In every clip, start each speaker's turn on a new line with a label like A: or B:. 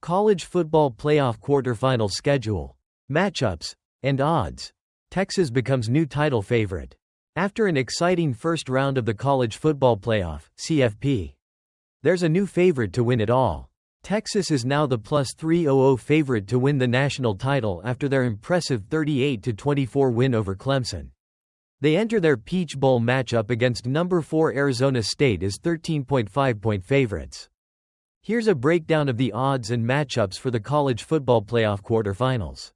A: College football playoff quarterfinal schedule. Matchups and odds. Texas becomes new title favorite. After an exciting first round of the College Football Playoff (CFP), there's a new favorite to win it all. Texas is now the plus 300 favorite to win the national title after their impressive 38-24 win over Clemson. They enter their Peach Bowl matchup against number 4 Arizona State as 13.5-point favorites. Here's a breakdown of the odds and matchups for the College Football Playoff quarterfinals.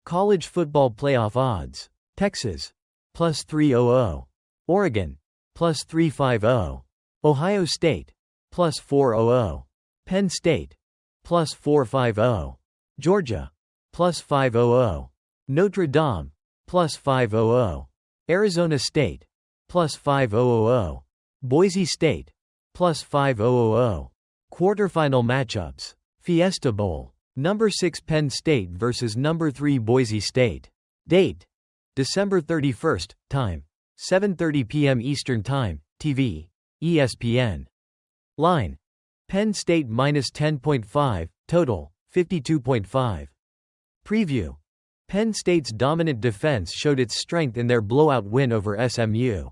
A: College Football Playoff odds. Texas plus 300. Oregon plus 350. Ohio State plus 400. Penn State plus 450. Georgia plus 500. Notre Dame plus 500. Arizona State plus 500. Boise State plus 500. Quarterfinal matchups. Fiesta Bowl. Number 6 Penn State versus number 3 Boise State. Date: December 31st. Time: 7:30 p.m. Eastern Time. TV: ESPN. Line: Penn State minus 10.5. Total: 52.5. Preview: Penn State's dominant defense showed its strength in their blowout win over SMU.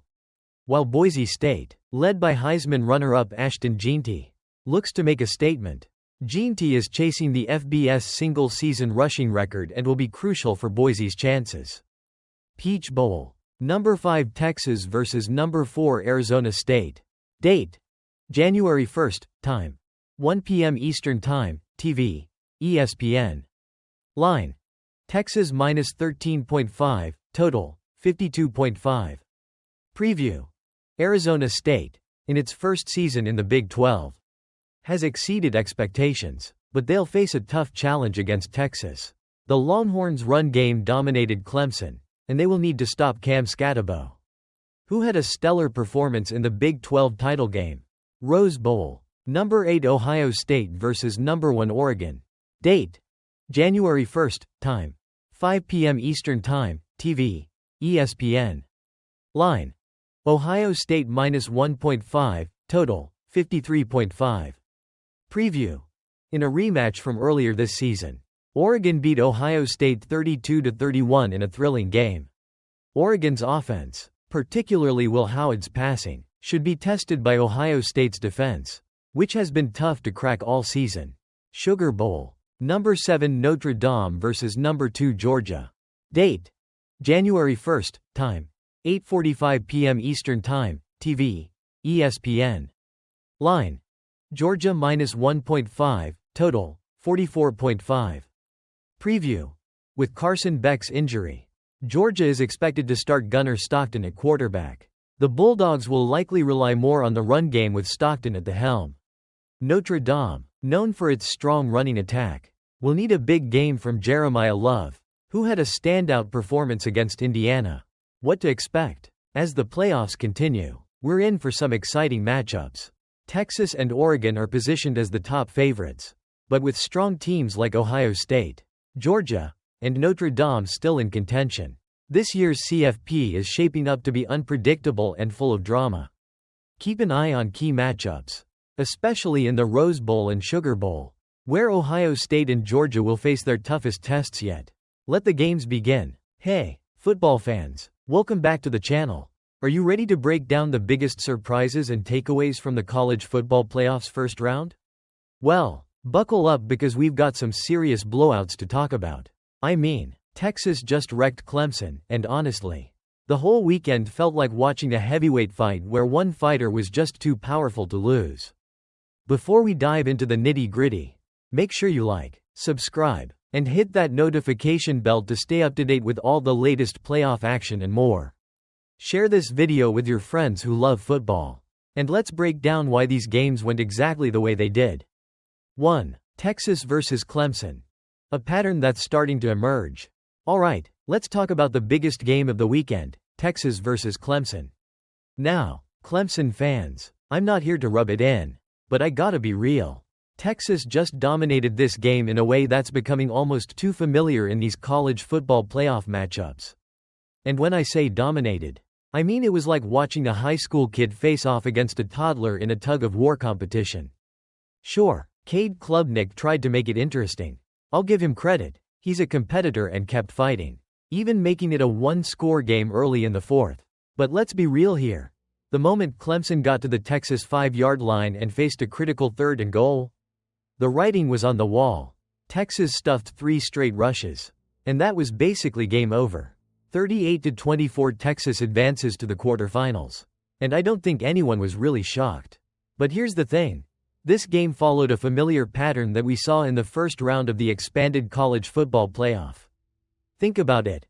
A: While Boise State, led by Heisman runner-up Ashton Jeanty, looks to make a statement. Jeanty is chasing the FBS single-season rushing record and will be crucial for Boise's chances. Peach Bowl. Number 5 Texas versus number 4 Arizona State. Date: January 1st. Time: 1 p.m. Eastern Time. TV: ESPN. Line: Texas minus 13.5. Total: 52.5. Preview: Arizona State, in its first season in the Big 12, has exceeded expectations, but they'll face a tough challenge against Texas. The Longhorns' run game dominated Clemson, and they will need to stop Cam Skattebo, who had a stellar performance in the Big 12 title game. Rose Bowl. Number 8 Ohio State versus number 1 Oregon. Date: January 1st. Time: 5 p.m. Eastern Time. TV: ESPN. Line: Ohio State minus 1.5. Total: 53.5. Preview: in a rematch from earlier this season, Oregon beat Ohio State 32-31 in a thrilling game. Oregon's offense, particularly Will Howard's passing, should be tested by Ohio State's defense, which has been tough to crack all season. Sugar Bowl. Number 7 Notre Dame versus number 2 Georgia. Date: January 1st. Time: 8:45 p.m. Eastern Time. TV: ESPN. Line: Georgia minus 1.5. Total: 44.5. Preview: with Carson Beck's injury, Georgia is expected to start Gunnar Stockton at quarterback. The Bulldogs will likely rely more on the run game with Stockton at the helm. Notre Dame, known for its strong running attack, will need a big game from Jeremiah Love, who had a standout performance against Indiana. What to expect? As the playoffs continue, we're in for some exciting matchups. Texas and Oregon are positioned as the top favorites, but with strong teams like Ohio State, Georgia, and Notre Dame still in contention. This year's CFP is shaping up to be unpredictable and full of drama. Keep an eye on key matchups, especially in the Rose Bowl and Sugar Bowl, where Ohio State and Georgia will face their toughest tests yet. Let the games begin. Hey, football fans, welcome back to the channel. Are you ready to break down the biggest surprises and takeaways from the College Football Playoffs first round? Well, buckle up because we've got some serious blowouts to talk about. I mean, Texas just wrecked Clemson, and honestly, the whole weekend felt like watching a heavyweight fight where one fighter was just too powerful to lose. Before we dive into the nitty-gritty, make sure you like, subscribe, and hit that notification bell to stay up to date with all the latest playoff action and more. Share this video with your friends who love football. And let's break down why these games went exactly the way they did. 1. Texas versus Clemson. A pattern that's starting to emerge. Alright, let's talk about the biggest game of the weekend, Texas versus Clemson. Now, Clemson fans, I'm not here to rub it in, but I gotta be real. Texas just dominated this game in a way that's becoming almost too familiar in these college football playoff matchups. And when I say dominated, I mean it was like watching a high school kid face off against a toddler in a tug-of-war competition. Sure, Cade Klubnik tried to make it interesting. I'll give him credit. He's a competitor and kept fighting, even making it a one-score game early in the fourth. But let's be real here. The moment Clemson got to the Texas 5-yard line and faced a critical 3rd and goal, the writing was on the wall. Texas stuffed 3 straight rushes. And that was basically game over. 38-24 Texas advances to the quarterfinals. And I don't think anyone was really shocked. But here's the thing. This game followed a familiar pattern that we saw in the first round of the expanded college football playoff. Think about it.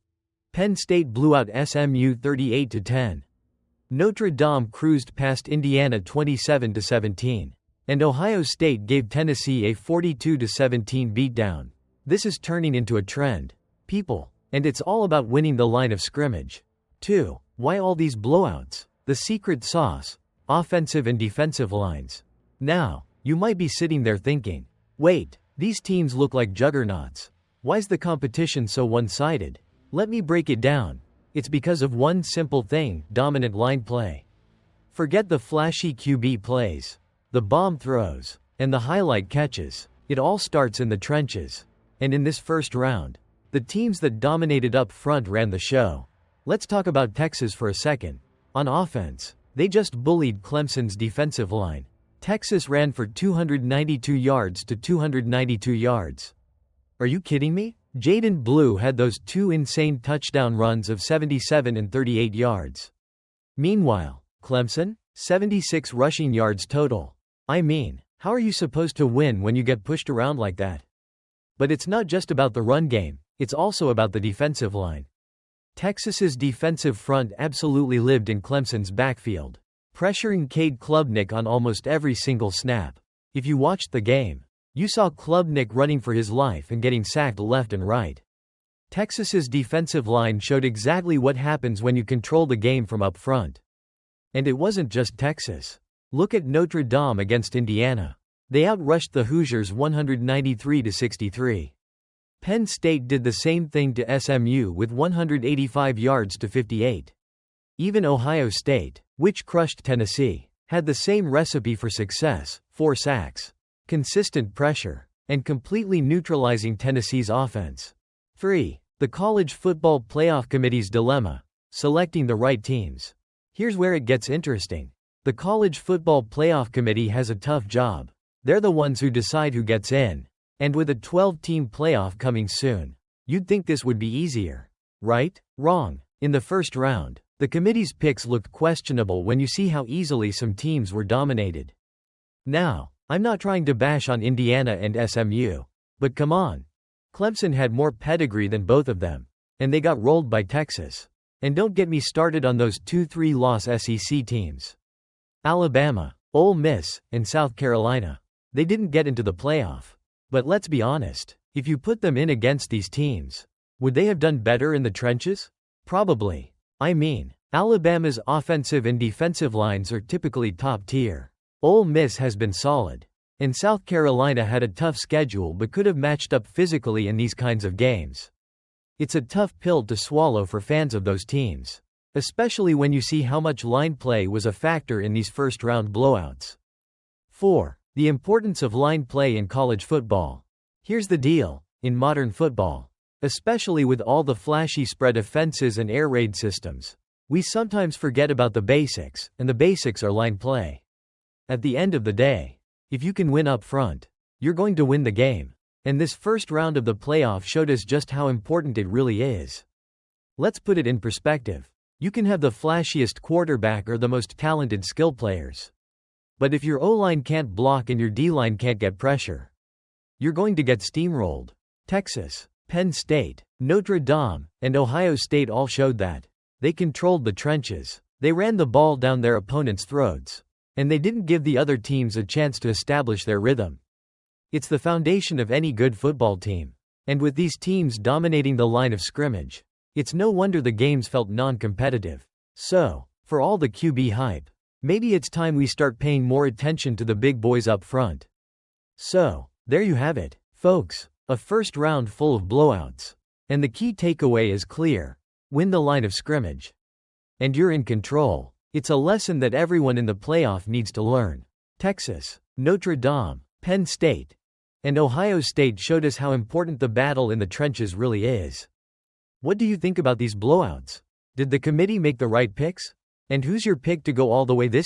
A: Penn State blew out SMU 38-10. Notre Dame cruised past Indiana 27-17. And Ohio State gave Tennessee a 42-17 beatdown. This is turning into a trend. People. And it's all about winning the line of scrimmage. 2. Why all these blowouts? The secret sauce. Offensive and defensive lines. Now, you might be sitting there thinking, wait, these teams look like juggernauts. Why's the competition so one-sided? Let me break it down. It's because of one simple thing: dominant line play. Forget the flashy QB plays, the bomb throws, and the highlight catches. It all starts in the trenches. And in this first round, the teams that dominated up front ran the show. Let's talk about Texas for a second. On offense, they just bullied Clemson's defensive line. Texas ran for 292 yards to 292 yards. Are you kidding me? Jaden Blue had those 2 insane touchdown runs of 77 and 38 yards. Meanwhile, Clemson? 76 rushing yards total. I mean, how are you supposed to win when you get pushed around like that? But it's not just about the run game, it's also about the defensive line. Texas's defensive front absolutely lived in Clemson's backfield, pressuring Cade Klubnik on almost every single snap. If you watched the game, you saw Klubnik running for his life and getting sacked left and right. Texas's defensive line showed exactly what happens when you control the game from up front. And it wasn't just Texas. Look at Notre Dame against Indiana. They outrushed the Hoosiers 193-63. Penn State did the same thing to SMU with 185 yards to 58. Even Ohio State, which crushed Tennessee, had the same recipe for success: 4 sacks, consistent pressure, and completely neutralizing Tennessee's offense. 3. The College Football Playoff Committee's dilemma: selecting the right teams. Here's where it gets interesting. The College Football Playoff Committee has a tough job. They're the ones who decide who gets in. And with a 12-team playoff coming soon, you'd think this would be easier. Right? Wrong. In the first round, the committee's picks looked questionable when you see how easily some teams were dominated. Now, I'm not trying to bash on Indiana and SMU, but come on. Clemson had more pedigree than both of them, and they got rolled by Texas. And don't get me started on those 2-3-loss SEC teams. Alabama, Ole Miss, and South Carolina. They didn't get into the playoff. But let's be honest, if you put them in against these teams, would they have done better in the trenches? Probably. I mean, Alabama's offensive and defensive lines are typically top tier. Ole Miss has been solid. And South Carolina had a tough schedule but could have matched up physically in these kinds of games. It's a tough pill to swallow for fans of those teams, especially when you see how much line play was a factor in these first-round blowouts. 4. The importance of line play in college football. Here's the deal. In modern football, especially with all the flashy spread offenses and air raid systems, we sometimes forget about the basics, and the basics are line play. At the end of the day, if you can win up front, you're going to win the game. And this first round of the playoff showed us just how important it really is. Let's put it in perspective. You can have the flashiest quarterback or the most talented skill players. But if your O-line can't block and your D-line can't get pressure, you're going to get steamrolled. Texas, Penn State, Notre Dame, and Ohio State all showed that. They controlled the trenches. They ran the ball down their opponents' throats. And they didn't give the other teams a chance to establish their rhythm. It's the foundation of any good football team. And with these teams dominating the line of scrimmage, it's no wonder the games felt non-competitive. So, for all the QB hype, maybe it's time we start paying more attention to the big boys up front. So, there you have it, folks. A first round full of blowouts. And the key takeaway is clear. Win the line of scrimmage. And you're in control. It's a lesson that everyone in the playoff needs to learn. Texas, Notre Dame, Penn State and Ohio State showed us how important the battle in the trenches really is. What do you think about these blowouts? Did the committee make the right picks? And who's your pick to go all the way this